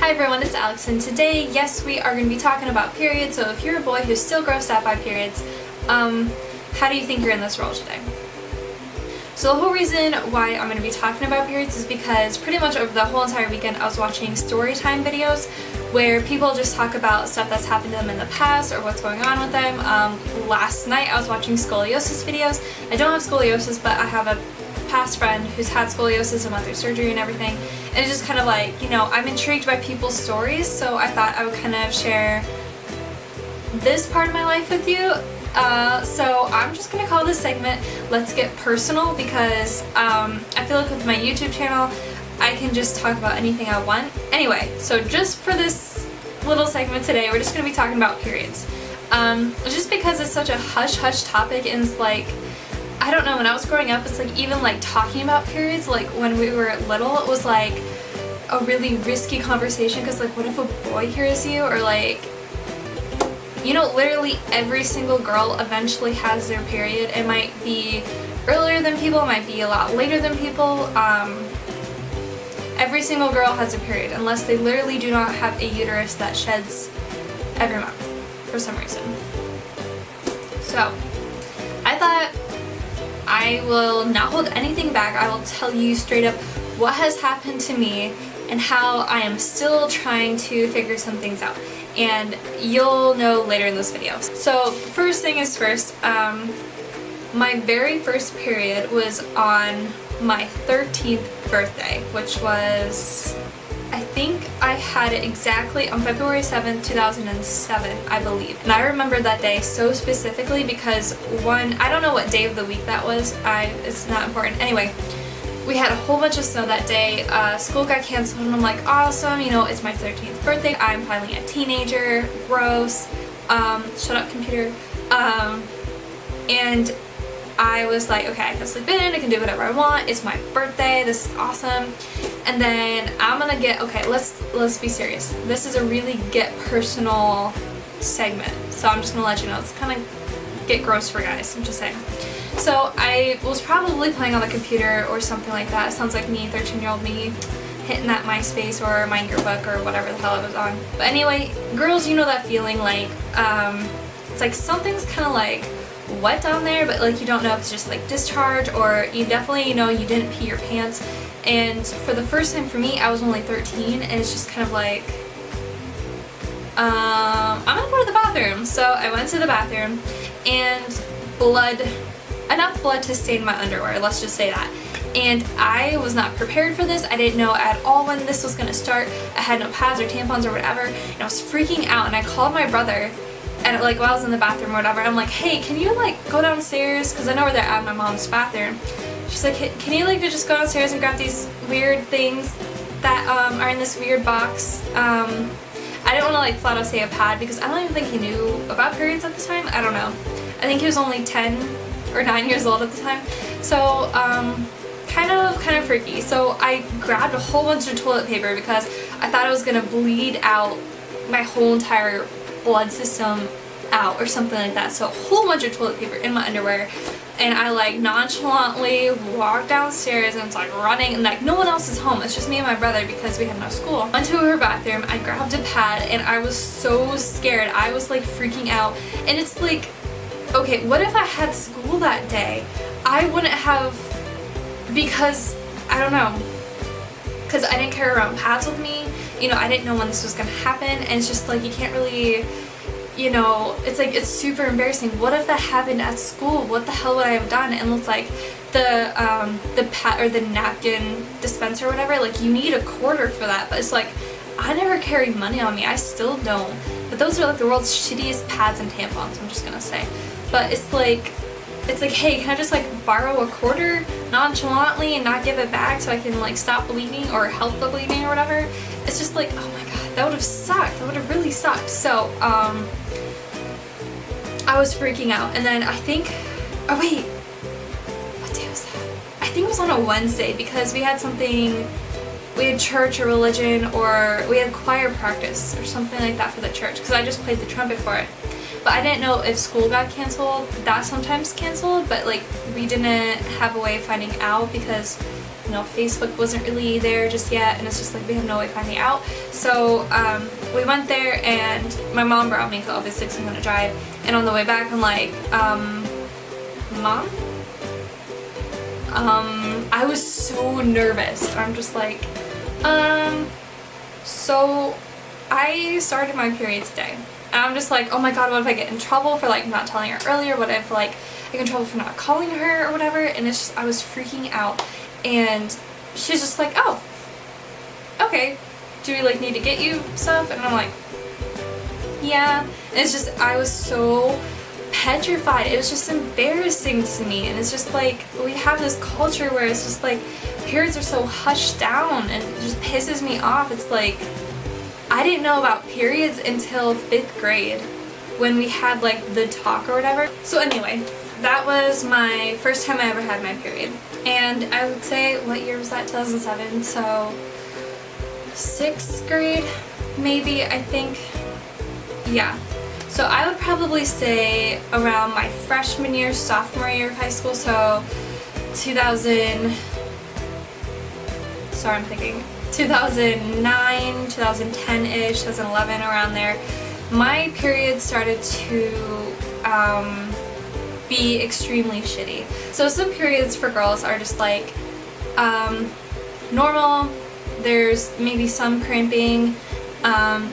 Hi everyone, it's Alex, and today, yes, we are going to be talking about periods. So if you're a boy who still grossed out by periods, how do you think you're in this role today? So the whole reason why I'm going to be talking about periods is because pretty much over the whole entire weekend I was watching story time videos where people just talk about stuff that's happened to them in the past or what's going on with them. Last night I was watching scoliosis videos. I don't have scoliosis, but I have a past friend who's had scoliosis and went through surgery and everything, and it's just kind of like, you know, I'm intrigued by people's stories, so I thought I would kind of share this part of my life with you. So I'm just gonna call this segment Let's Get Personal, because I feel like with my YouTube channel I can just talk about anything I want. Anyway, so just for this little segment today, we're just gonna be talking about periods. Just because it's such a hush-hush topic, and it's like, I don't know, when I was growing up, it's like even like talking about periods, like when we were little, it was like a really risky conversation, because like what if a boy hears you, or like, you know, literally every single girl eventually has their period. It might be earlier than people, it might be a lot later than people. Every single girl has a period, unless they literally do not have a uterus that sheds every month for some reason. So I thought I will not hold anything back. I will tell you straight up what has happened to me and how I am still trying to figure some things out. And you'll know later in this video. So first thing is first, my very first period was on my 13th birthday, which was, I think I had it exactly on February 7th, 2007, I believe. And I remember that day so specifically because one, I don't know what day of the week that was, it's not important. Anyway, we had a whole bunch of snow that day, school got canceled, and I'm like, awesome, you know, it's my 13th birthday, I'm finally a teenager, gross, shut up computer, and I was like, okay, I can sleep in, I can do whatever I want, it's my birthday, this is awesome. And then I'm gonna get, okay, let's be serious. This is a really get personal segment, so I'm just gonna let you know, it's kind of get gross for guys, I'm just saying. So I was probably playing on the computer or something like that. It sounds like me, 13-year-old me, hitting that MySpace or my yearbook or whatever the hell I was on. But anyway, girls, you know that feeling, like, it's like something's kind of like wet down there, but like you don't know if it's just like discharge, or you definitely, you know, you didn't pee your pants. And for the first time for me, I was only 13, and it's just kind of like, I'm gonna go to the bathroom. So I went to the bathroom, and enough blood to stain my underwear, let's just say that. And I was not prepared for this. I didn't know at all when this was gonna start. I had no pads or tampons or whatever, and I was freaking out, and I called my brother, and like while I was in the bathroom or whatever, I'm like, hey, can you like go downstairs, because I know where they're at, my mom's bathroom. She's like, can you like just go downstairs and grab these weird things that are in this weird box. I didn't want to like flat out say a pad, because I don't even think he knew about periods at the time. I don't know. I think he was only 10 or 9 years old at the time. So kind of freaky. So I grabbed a whole bunch of toilet paper because I thought I was gonna bleed out my whole entire blood system out or something like that. So a whole bunch of toilet paper in my underwear, and I like nonchalantly walked downstairs, and it's like running, and like no one else is home, it's just me and my brother because we had no school. Went to her bathroom, I grabbed a pad, and I was so scared. I was like freaking out, and it's like, okay, what if I had school that day? I wouldn't have, because I don't know, because I didn't carry around pads with me, you know, I didn't know when this was gonna happen, and it's just like you can't really, you know, it's like, it's super embarrassing. What if that happened at school? What the hell would I have done? And it's like the pad or the napkin dispenser or whatever, like you need a quarter for that, but it's like I never carry money on me, I still don't, but those are like the world's shittiest pads and tampons, I'm just gonna say. But it's like, hey, can I just like borrow a quarter nonchalantly and not give it back so I can like stop bleeding or help the bleeding or whatever? It's just like, oh my god, that would have sucked. That would have really sucked. So I was freaking out, and then I think, oh wait, what day was that? I think it was on a Wednesday, because we had something, we had church or religion, or we had choir practice or something like that for the church, because I just played the trumpet for it. But I didn't know if school got canceled. That sometimes canceled, but like we didn't have a way of finding out because you know, Facebook wasn't really there just yet, and it's just like we have no way of finding out. So we went there, and my mom brought me, obviously because I'm gonna drive, and on the way back I'm like, Mom? I was so nervous. I'm just like, so I started my period today. And I'm just like, oh my god, what if I get in trouble for like not telling her earlier? What if like I get in trouble for not calling her or whatever? And it's just, I was freaking out. And she's just like, oh, okay, do we like need to get you stuff? And I'm like, yeah. And it's just, I was so petrified. It was just embarrassing to me. And it's just like, we have this culture where it's just like periods are so hushed down, and it just pisses me off. It's like, I didn't know about periods until 5th grade when we had like the talk or whatever. So anyway, that was my first time I ever had my period. And I would say, what year was that? 2007, so 6th grade maybe, I think. Yeah. So I would probably say around my freshman year, sophomore year of high school, so 2009, 2010-ish, 2011, around there, my period started to be extremely shitty. So some periods for girls are just like normal, there's maybe some cramping,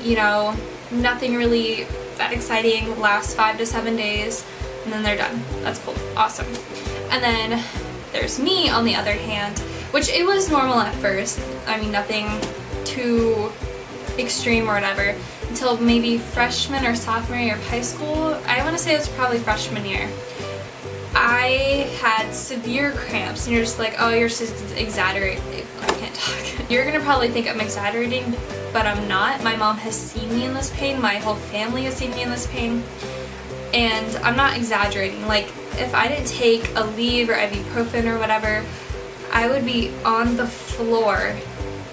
you know, nothing really that exciting, lasts 5 to 7 days, and then they're done. That's cool, awesome. And then there's me on the other hand, which it was normal at first. I mean, nothing too extreme or whatever, until maybe freshman or sophomore year of high school. I want to say it was probably freshman year. I had severe cramps, and you're just like, oh, you're just exaggerating. I can't talk. You're gonna probably think I'm exaggerating, but I'm not. My mom has seen me in this pain. My whole family has seen me in this pain, and I'm not exaggerating. Like, if I didn't take a leave or ibuprofen or whatever, I would be on the floor,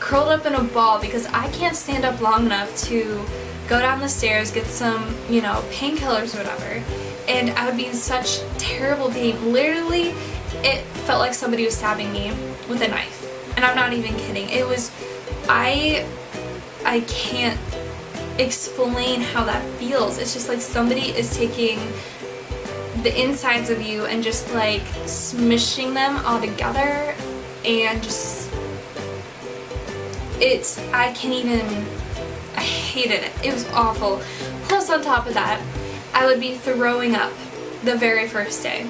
curled up in a ball, because I can't stand up long enough to go down the stairs, get some, you know, painkillers or whatever. And I would be in such terrible pain. Literally, it felt like somebody was stabbing me with a knife. And I'm not even kidding. It was, I can't explain how that feels. It's just like somebody is taking the insides of you and just like smishing them all together, and just, I hated it. It was awful. Plus on top of that, I would be throwing up the very first day.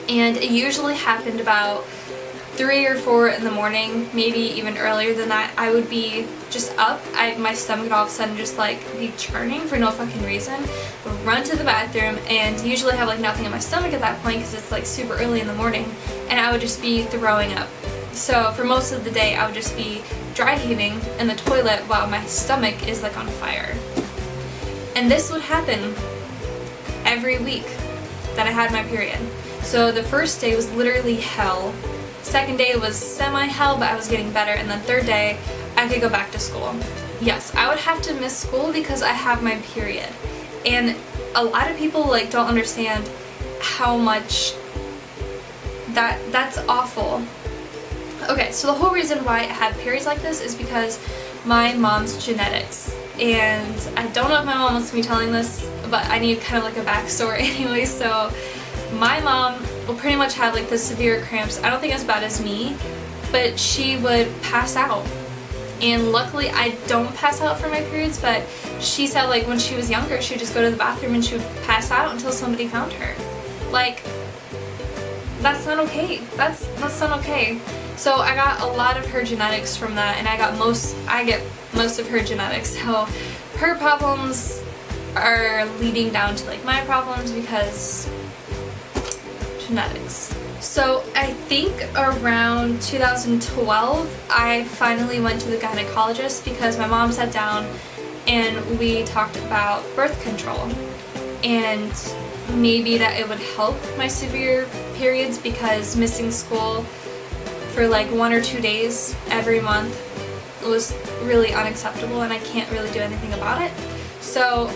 And it usually happened about 3 or 4 in the morning, maybe even earlier than that. I would be just up, my stomach would all of a sudden just like be churning for no fucking reason, run to the bathroom, and usually have like nothing in my stomach at that point because it's like super early in the morning, and I would just be throwing up. So for most of the day I would just be dry heaving in the toilet while my stomach is like on fire. And this would happen every week that I had my period. So the first day was literally hell. Second day was semi-hell, but I was getting better. And then third day, I could go back to school. Yes, I would have to miss school because I have my period. And a lot of people like don't understand how much that's awful. Okay, so the whole reason why I had periods like this is because my mom's genetics. And I don't know if my mom wants me telling this, but I need kind of like a backstory anyway. So my mom will pretty much have like the severe cramps. I don't think as bad as me, but she would pass out. And luckily I don't pass out for my periods, but she said like when she was younger she would just go to the bathroom and she would pass out until somebody found her. Like, that's not okay. That's not okay. So I got a lot of her genetics from that, and I get most of her genetics. So her problems are leading down to like my problems because genetics. So I think around 2012 I finally went to the gynecologist because my mom sat down and we talked about birth control, and maybe that it would help my severe periods because missing school for like 1 or 2 days every month was really unacceptable, and I can't really do anything about it. So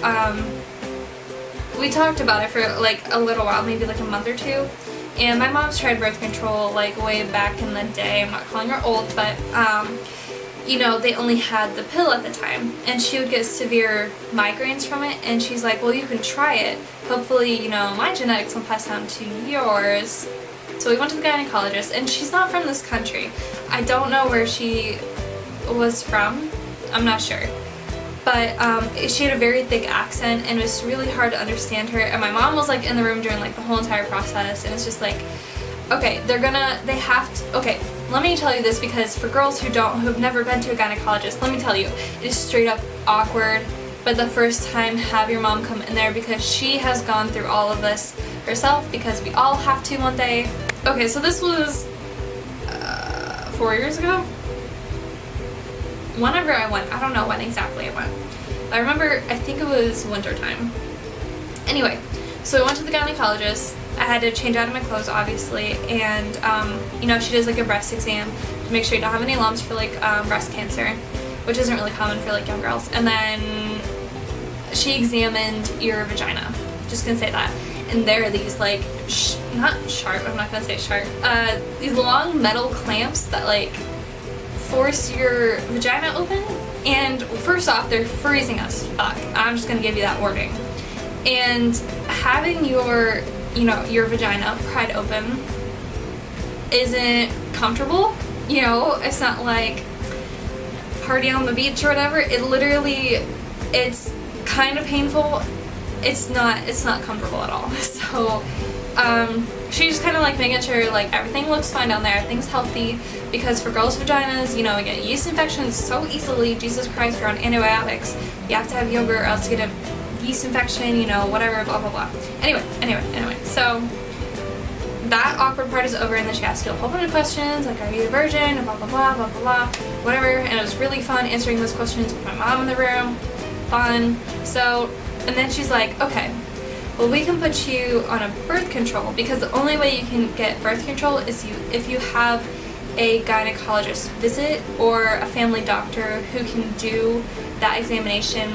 we talked about it for like a little while, maybe like a month or two, And my mom's tried birth control like way back in the day. I'm not calling her old, but you know, they only had the pill at the time, and she would get severe migraines from it, and she's like, well, you can try it. Hopefully, you know, my genetics will pass down to yours. So we went to the gynecologist, and she's not from this country. I don't know where she was from. I'm not sure. But she had a very thick accent, and it was really hard to understand her, and my mom was like in the room during like the whole entire process, and it's just like, okay, okay, let me tell you this, because for girls who've never been to a gynecologist, let me tell you, it is straight up awkward. But the first time, have your mom come in there, because she has gone through all of this herself, because we all have to one day. Okay, so this was 4 years ago? Whenever I went, I don't know when exactly I went. I remember, I think it was winter time. Anyway, so I went to the gynecologist. I had to change out of my clothes, obviously, and you know, she does like a breast exam to make sure you don't have any lumps for like breast cancer, which isn't really common for like young girls. And then she examined your vagina. Just gonna say that. And there are these like not sharp. I'm not gonna say sharp. These long metal clamps that like force your vagina open. And first off, they're freezing as fuck. I'm just gonna give you that warning. And having your, you know, your vagina pried open isn't comfortable. You know, it's not like party on the beach or whatever. It literally, it's kind of painful. It's not comfortable at all. So she's just kind of like making sure like everything looks fine down there, everything's healthy, because for girls' vaginas, you know, we get yeast infections so easily. Jesus Christ, you're on antibiotics. You have to have yogurt or else you get a yeast infection, you know, whatever, blah blah blah. Anyway, so that awkward part is over, and then she asked you a whole bunch of questions like, are you a virgin, and blah blah blah blah blah blah, whatever. And it was really fun answering those questions with my mom in the room. Fun. So, and then she's like, okay, well, we can put you on a birth control, because the only way you can get birth control is if you have a gynecologist visit or a family doctor who can do that examination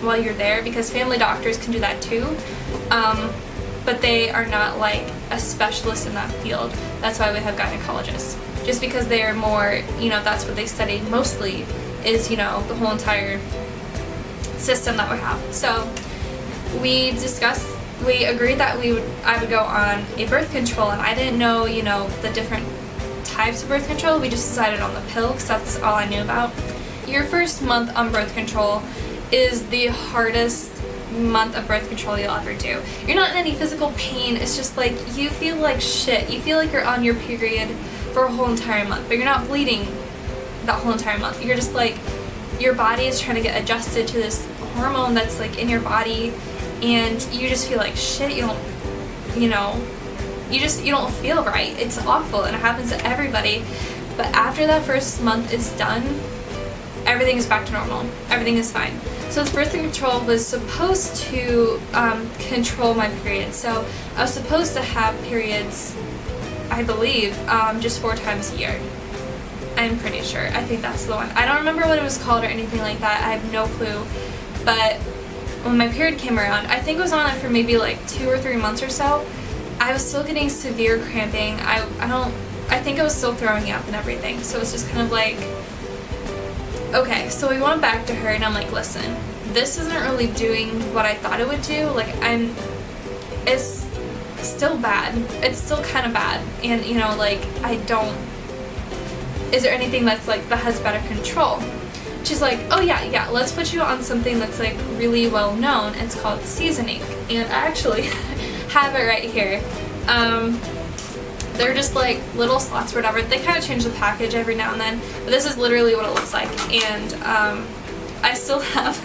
while you're there, because family doctors can do that too, but they are not like a specialist in that field. That's why we have gynecologists, just because they are more, you know, that's what they study mostly, is, you know, the whole entire system that we have. So we agreed that I would go on a birth control, and I didn't know, you know, the different types of birth control. We just decided on the pill, because that's all I knew about. Your first month on birth control is the hardest month of birth control you'll ever do. You're not in any physical pain, it's just like you feel like shit. You feel like you're on your period for a whole entire month, but you're not bleeding that whole entire month. You're just like, your body is trying to get adjusted to this hormone that's like in your body, and you just feel like shit. You don't, you know, you don't feel right. It's awful, and it happens to everybody. But after that first month is done, everything is back to normal. Everything is fine. So this birth control was supposed to control my periods. So I was supposed to have periods, I believe, just 4 times a year. I'm pretty sure. I think that's the one. I don't remember what it was called or anything like that. I have no clue. But when my period came around, I think it was on it for maybe like 2 or 3 months or so, I was still getting severe cramping. I think I was still throwing up and everything. So it was just kind of like, okay, so we went back to her, and I'm like, listen, this isn't really doing what I thought it would do. Like, it's still bad. It's still kind of bad. And, you know, like, is there anything that's like, that has better control? She's like, oh yeah, let's put you on something that's like really well known. It's called seasoning. And I actually have it right here. They're just like little slots or whatever. They kind of change the package every now and then, but this is literally what it looks like. And I still have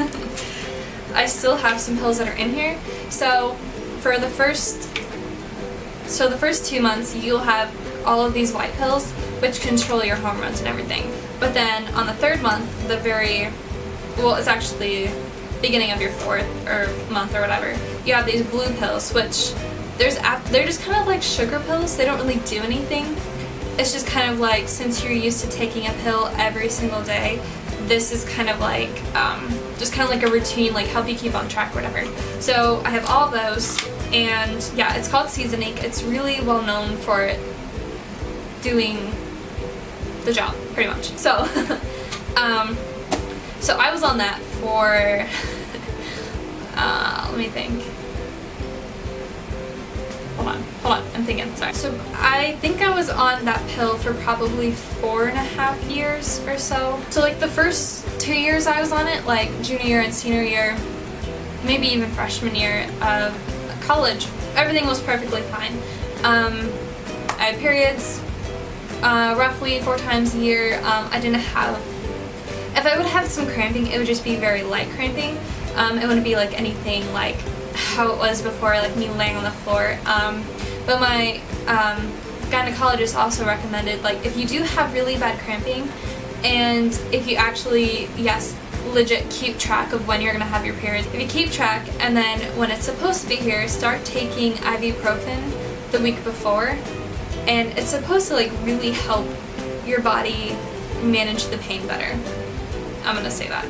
some pills that are in here. So for the first 2 months, you'll have all of these white pills, which control your hormones and everything. But then on the 3rd month, it's actually beginning of your 4th month or whatever, you have these blue pills, which they're just kind of like sugar pills. They don't really do anything. It's just kind of like, since you're used to taking a pill every single day, this is kind of like just kind of like a routine, like help you keep on track or whatever. So I have all of those, and yeah, it's called Seasonic. It's really well known for doing the job, pretty much. So, so I was on that for, let me think. Hold on, I'm thinking, sorry. So I think I was on that pill for probably 4.5 years or so. So like the first 2 years I was on it, like junior year and senior year, maybe even freshman year of college, everything was perfectly fine. I had periods roughly 4 times a year. I didn't have, if I would have some cramping, it would just be very light cramping. It wouldn't be like anything like how it was before, like me laying on the floor. But my gynecologist also recommended, like, if you do have really bad cramping, and if you actually, yes, legit keep track of when you're gonna have your periods. If you keep track, and then when it's supposed to be here, start taking ibuprofen the week before, and it's supposed to like really help your body manage the pain better. I'm gonna say that.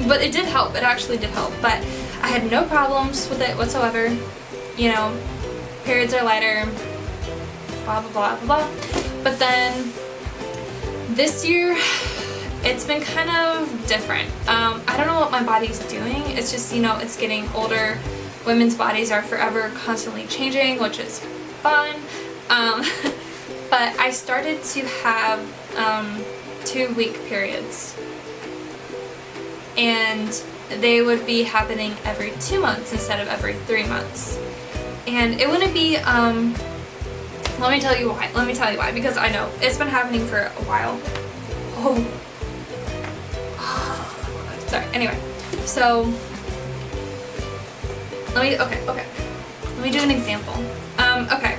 But it did help. It actually did help. But I had no problems with it whatsoever. You know, periods are lighter, blah, blah, blah, blah, blah. But then this year, it's been kind of different. I don't know what my body's doing. It's just, you know, it's getting older. Women's bodies are forever constantly changing, which is fun. But I started to have 2-week periods. And they would be happening every 2 months instead of every 3 months. And it wouldn't be, let me tell you why, because I know it's been happening for a while. Oh. Sorry, anyway. So, let me do an example. Okay.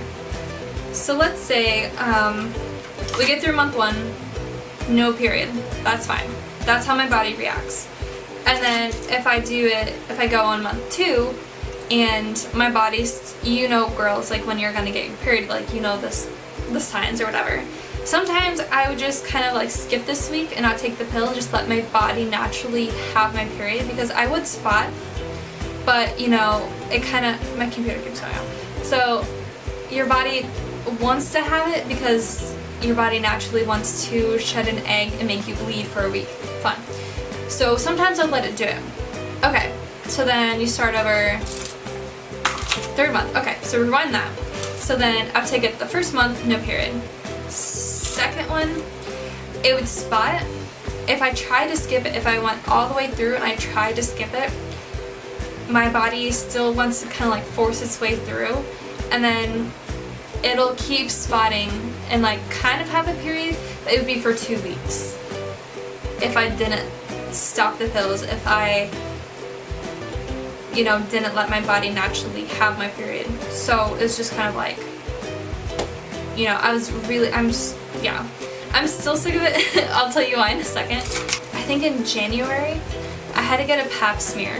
So let's say, we get through month 1, no period. That's fine. That's how my body reacts. And then if I go on month 2 and my body's, you know, girls, like when you're gonna get your period, like, you know, the signs or whatever. Sometimes I would just kind of like skip this week and not take the pill, just let my body naturally have my period, because I would spot, but you know, it kind of, my computer keeps going out. So your body wants to have it because your body naturally wants to shed an egg and make you bleed for a week. Fun. So sometimes I'll let it do it. Okay, so then you start over 3rd month. Okay, so rewind that. So then I'll take it the 1st month, no period. 2nd one, it would spot. If I tried to skip it, if I went all the way through and I tried to skip it, my body still wants to kind of like force its way through, and then it'll keep spotting and like kind of have a period, but it would be for 2 weeks. If I didn't stop the pills, if I, you know, didn't let my body naturally have my period. So it's just kind of like, you know, I'm still sick of it. I'll tell you why in a second. I think in January, I had to get a pap smear,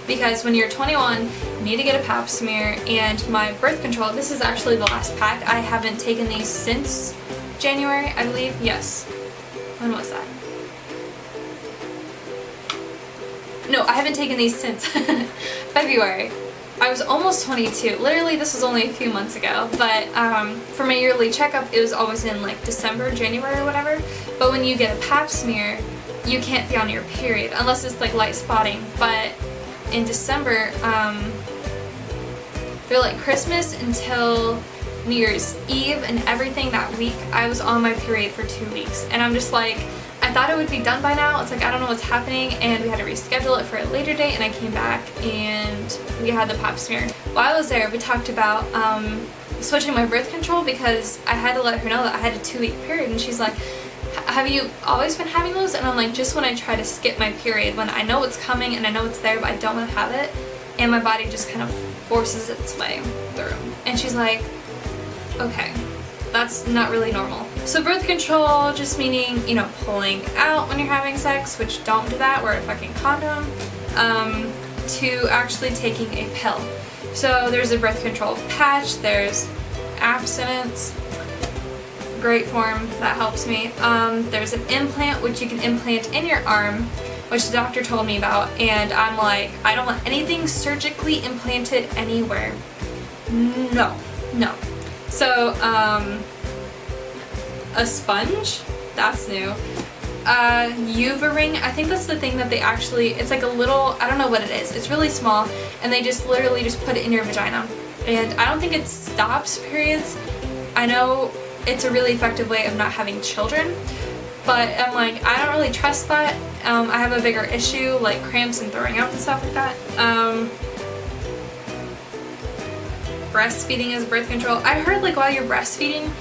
because when you're 21, you need to get a pap smear, and my birth control, this is actually the last pack. I haven't taken these since January, I believe. Yes. When was that? No, I haven't taken these since February. I was almost 22. Literally, this was only a few months ago. But for my yearly checkup, it was always in like December, January, or whatever. But when you get a pap smear, you can't be on your period unless it's like light spotting. But in December, they're like Christmas until New Year's Eve and everything that week, I was on my period for 2 weeks. And I'm just like, I thought it would be done by now. It's like, I don't know what's happening, and we had to reschedule it for a later date, and I came back and we had the pap smear. While I was there, we talked about switching my birth control, because I had to let her know that I had a 2-week period, and she's like, have you always been having those? And I'm like, just when I try to skip my period, when I know it's coming and I know it's there, but I don't want to have it, and my body just kind of forces its way through. And she's like, okay, that's not really normal. So birth control, just meaning, you know, pulling out when you're having sex, which don't do that, wear a fucking condom, to actually taking a pill. So there's a birth control patch, there's abstinence, great form, that helps me. There's an implant, which you can implant in your arm, which the doctor told me about, and I'm like, I don't want anything surgically implanted anywhere. No, no. So, a sponge? That's new. Uva ring, I think that's the thing that they actually, it's like a little, I don't know what it is. It's really small, and they just literally just put it in your vagina. And I don't think it stops periods. I know it's a really effective way of not having children, but I'm like, I don't really trust that. I have a bigger issue, like cramps and throwing up and stuff like that. Breastfeeding is birth control. I heard like while you're breastfeeding,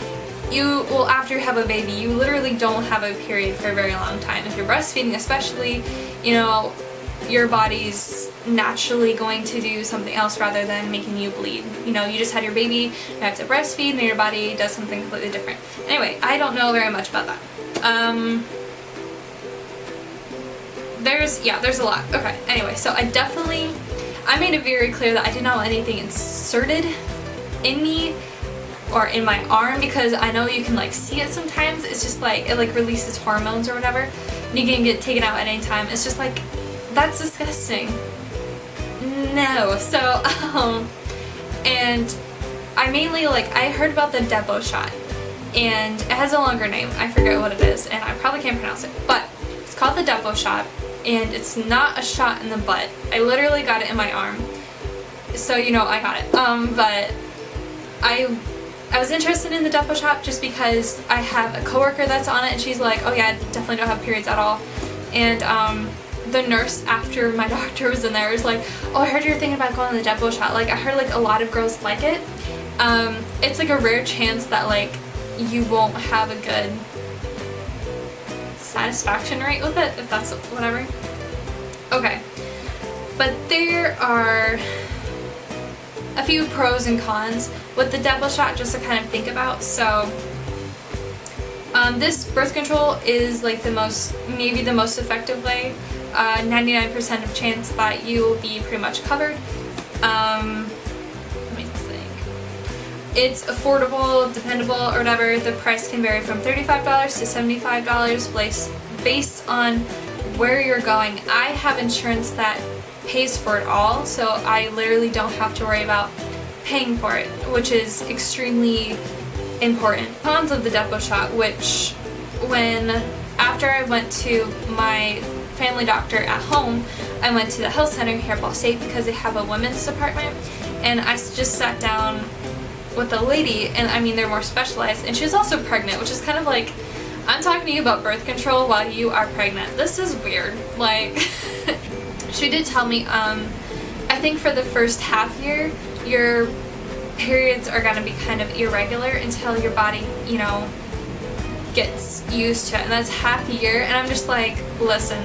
after you have a baby, you literally don't have a period for a very long time. If you're breastfeeding especially, you know, your body's naturally going to do something else rather than making you bleed. You know, you just had your baby, you have to breastfeed, and your body does something completely different. Anyway, I don't know very much about that. There's a lot. Okay, anyway, so I made it very clear that I did not want anything inserted in me or in my arm, because I know you can like see it sometimes. It's just like, it like releases hormones or whatever, and you can get taken out at any time. It's just like, that's disgusting. No. So, and I mainly I heard about the Depo shot, and it has a longer name. I forget what it is, and I probably can't pronounce it, but it's called the Depo shot, and it's not a shot in the butt. I literally got it in my arm, so you know I got it. But I was interested in the Depo shot just because I have a coworker that's on it, and she's like, oh yeah, I definitely don't have periods at all. And the nurse after my doctor was in there was like, oh, I heard you're thinking about going on the Depo shot. Like, I heard like a lot of girls like it. It's like a rare chance that like you won't have a good satisfaction rate with it, if that's whatever. Okay, but there are a few pros and cons with the Depo shot just to kind of think about. So this birth control is like maybe the most effective way. 99% of chance that you will be pretty much covered. Let me think. It's affordable, dependable, or whatever. The price can vary from $35 to $75 based on where you're going. I have insurance that pays for it all, so I literally don't have to worry about paying for it, which is extremely important. Cons of the Depo shot, which after I went to my family doctor at home, I went to the health center here at Ball State because they have a women's department, and I just sat down with a lady, and I mean they're more specialized, and she was also pregnant, which is kind of like, I'm talking to you about birth control while you are pregnant. This is weird. Like, she did tell me, I think for the first half year, your periods are going to be kind of irregular until your body, you know, gets used to it, and that's half a year. And I'm just like, listen,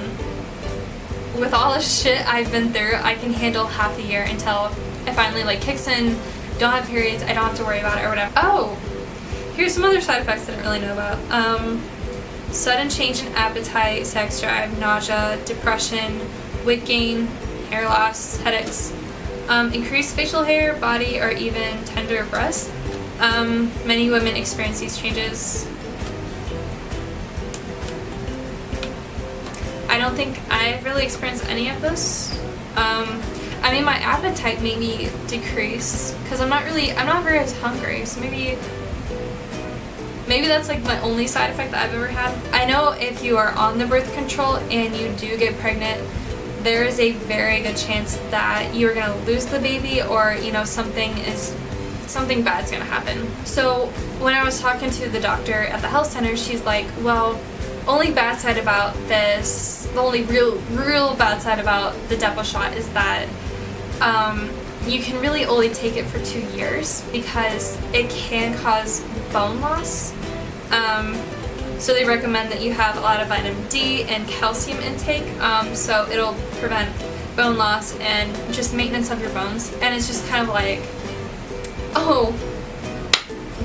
with all the shit I've been through, I can handle half a year until it finally like kicks in, don't have periods, I don't have to worry about it or whatever. Oh, here's some other side effects I didn't really know about. Sudden change in appetite, sex drive, nausea, depression, weight gain, hair loss, headaches, increased facial hair, body, or even tender breasts. Many women experience these changes. I don't think I've really experienced any of this. I mean, my appetite maybe decrease because I'm not very as hungry, so maybe that's like my only side effect that I've ever had. I know if you are on the birth control and you do get pregnant, there is a very good chance that you're gonna lose the baby, or you know, something bad's gonna happen. So when I was talking to the doctor at the health center, she's like, well, only bad side about this, the only real bad side about the Depo shot is that you can really only take it for 2 years because it can cause bone loss. So they recommend that you have a lot of vitamin D and calcium intake, so it'll prevent bone loss and just maintenance of your bones. And it's just kind of like, oh,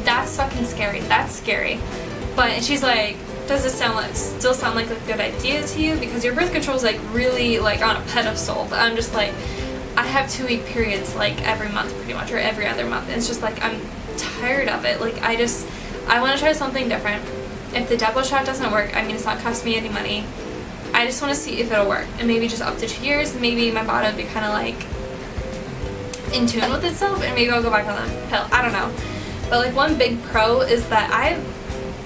that's fucking scary. That's scary. And she's like, does this still sound like a good idea to you? Because your birth control is like really like on a pedestal. But I'm just like, I have 2-week periods like every month pretty much, or every other month. And it's just like, I'm tired of it. Like, I want to try something different. If the Depo shot doesn't work, I mean, it's not costing me any money. I just want to see if it'll work. And maybe just up to 2 years, maybe my body will be kind of like in tune with itself, and maybe I'll go back on the pill. I don't know. But like one big pro is that I've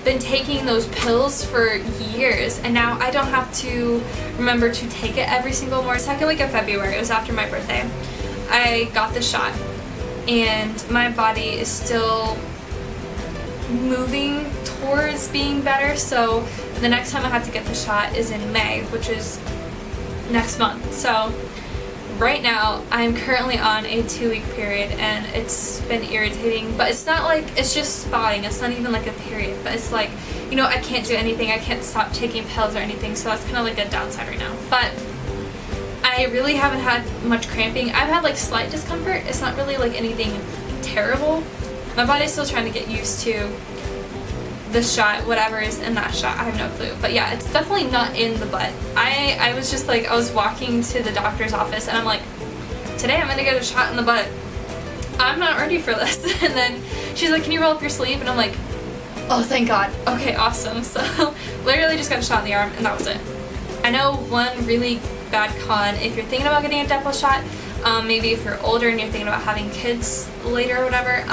been taking those pills for years, and now I don't have to remember to take it every single morning. Second week of February, it was after my birthday, I got the shot, and my body is still moving towards being better. So the next time I have to get the shot is in May, which is next month. So right now I'm currently on a 2-week period, and it's been irritating, but it's not like, it's just spotting, it's not even like a period, but it's like, you know, I can't do anything, I can't stop taking pills or anything, so that's kind of like a downside right now. But I really haven't had much cramping. I've had like slight discomfort. It's not really like anything terrible. My body's still trying to get used to the shot, whatever is in that shot. I have no clue. But yeah, it's definitely not in the butt. I was just like, I was walking to the doctor's office, and I'm like, today I'm gonna get a shot in the butt. I'm not ready for this. And then she's like, can you roll up your sleeve? And I'm like, oh, thank God. Okay, awesome. So literally just got a shot in the arm, and that was it. I know one really bad con, if you're thinking about getting a Depo shot, maybe if you're older and you're thinking about having kids later or whatever,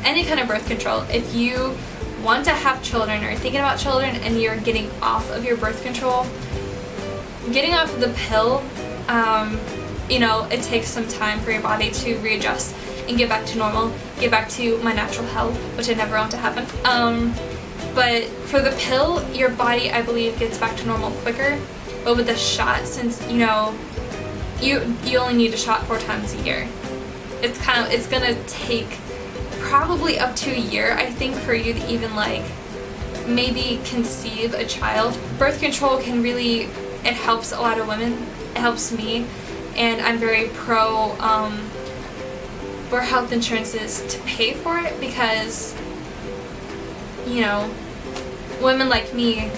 any kind of birth control, if you want to have children or you're thinking about children and you're getting off of your birth control, getting off of the pill, you know, it takes some time for your body to readjust and get back to normal, get back to my natural health, which I never want to happen. But for the pill, your body, I believe, gets back to normal quicker. But with the shot, since, you know, you only need a shot 4 times a year, it's gonna take probably up to a year, I think, for you to even like maybe conceive a child. Birth control can really, it helps a lot of women. It helps me, and I'm very pro for health insurances to pay for it, because, you know, women like me,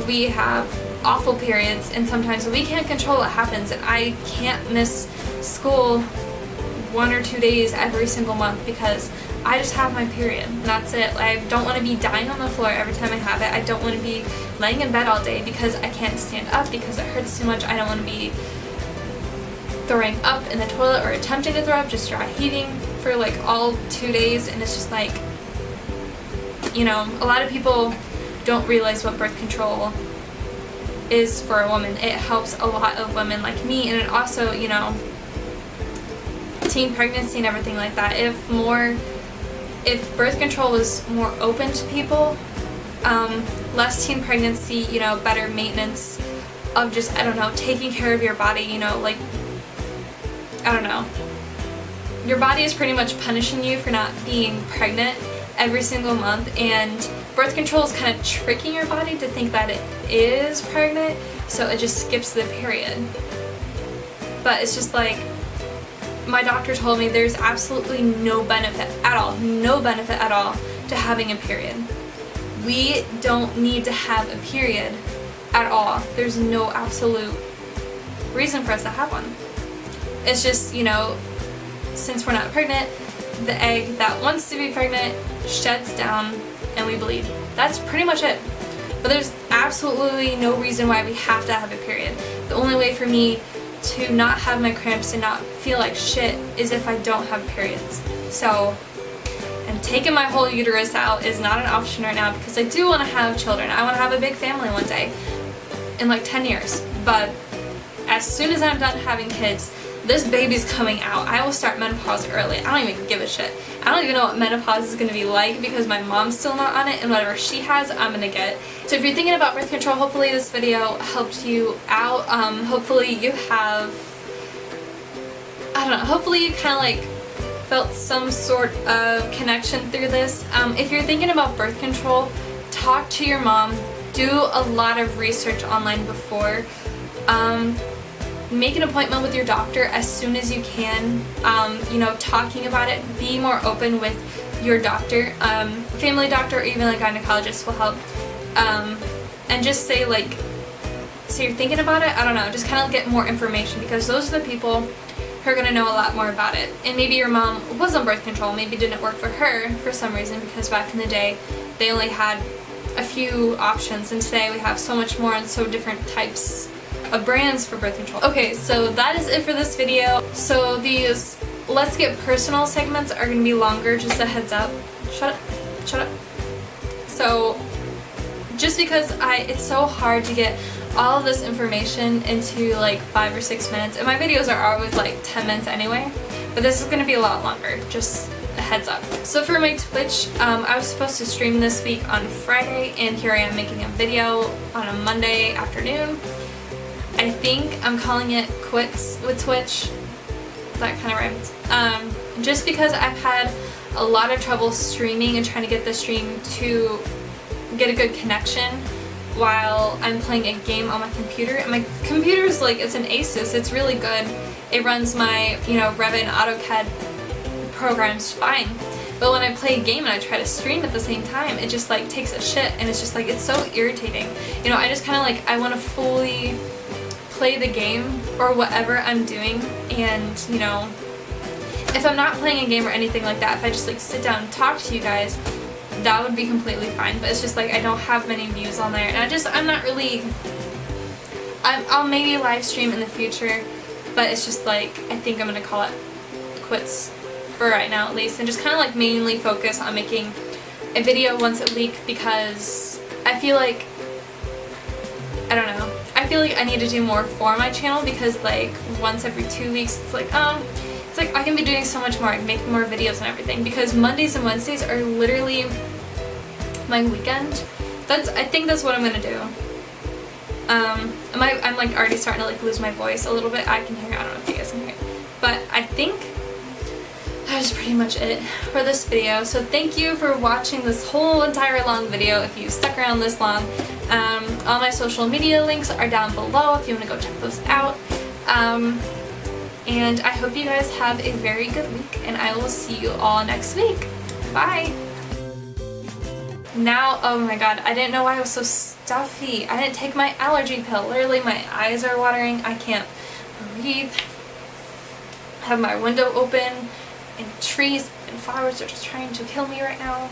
we have awful periods, and sometimes we can't control what happens, and I can't miss school 1 or 2 days every single month because I just have my period, and that's it. I don't want to be dying on the floor every time I have it. I don't want to be laying in bed all day because I can't stand up because it hurts too much. I don't want to be throwing up in the toilet or attempting to throw up, just dry heaving for like all 2 days, and it's just like, you know, a lot of people don't realize what birth control is for a woman. It helps a lot of women like me, and it also, you know, teen pregnancy and everything like that. If birth control was more open to people, less teen pregnancy, you know, better maintenance of just, I don't know, taking care of your body, you know, like, I don't know. Your body is pretty much punishing you for not being pregnant every single month, and birth control is kind of tricking your body to think that it is pregnant, so it just skips the period. But it's just like, my doctor told me there's absolutely no benefit at all to having a period. We don't need to have a period at all. There's no absolute reason for us to have one. It's just, you know, since we're not pregnant, the egg that wants to be pregnant sheds down and we bleed. That's pretty much it. But there's absolutely no reason why we have to have a period. The only way for me to not have my cramps and not feel like shit is if I don't have periods. So, and taking my whole uterus out is not an option right now because I do want to have children. I want to have a big family one day in like 10 years. But as soon as I'm done having kids, this baby's coming out. I will start menopause early. I don't even give a shit. I don't even know what menopause is going to be like because my mom's still not on it, and whatever she has, I'm going to get. So if you're thinking about birth control, hopefully this video helped you out. Hopefully you have, I don't know, hopefully you kind of like felt some sort of connection through this. If you're thinking about birth control, talk to your mom. Do a lot of research online before. Make an appointment with your doctor as soon as you can. You know, talking about it, be more open with your doctor. Family doctor or even a gynecologist will help. And just say like, so you're thinking about it? I don't know, just kind of get more information because those are the people who are going to know a lot more about it. And maybe your mom was on birth control, maybe it didn't work for her for some reason because back in the day they only had a few options, and today we have so much more and so different types of brands for birth control. Okay, so that is it for this video. So these Let's Get Personal segments are going to be longer, just a heads up. Shut up. So just because it's so hard to get all of this information into like 5 or 6 minutes, and my videos are always like 10 minutes anyway, but this is going to be a lot longer, just a heads up. So for my Twitch, I was supposed to stream this week on Friday, and here I am making a video on a Monday afternoon. I think I'm calling it quits with Twitch. That kind of rhymes. Just because I've had a lot of trouble streaming and trying to get the stream to get a good connection while I'm playing a game on my computer. And my computer's like, it's an Asus, it's really good. It runs my, Revit and AutoCAD programs fine. But when I play a game and I try to stream at the same time, it just like takes a shit, and it's just like, it's so irritating. I just kind of like, I want to fully play the game or whatever I'm doing, and if I'm not playing a game or anything like that, if I just like sit down and talk to you guys, that would be completely fine. But it's just like I don't have many views on there, and I'm not really, I'll maybe live stream in the future, but it's just like, I think I'm gonna call it quits for right now at least, and just kind of like mainly focus on making a video once a week, because I feel like, I don't know, I feel like I need to do more for my channel, because like once every 2 weeks it's like I can be doing so much more, I can make more videos and everything, because Mondays and Wednesdays are literally my weekend. I think that's what I'm gonna do. I'm like already starting to like lose my voice a little bit. I can hear it, I don't know if you guys can hear it, but I think that's pretty much it for this video. So thank you for watching this whole entire long video if you stuck around this long. All my social media links are down below if you want to go check those out. And I hope you guys have a very good week, and I will see you all next week. Bye! Now, oh my god, I didn't know why I was so stuffy. I didn't take my allergy pill. Literally, my eyes are watering. I can't breathe. I have my window open, and trees and flowers are just trying to kill me right now.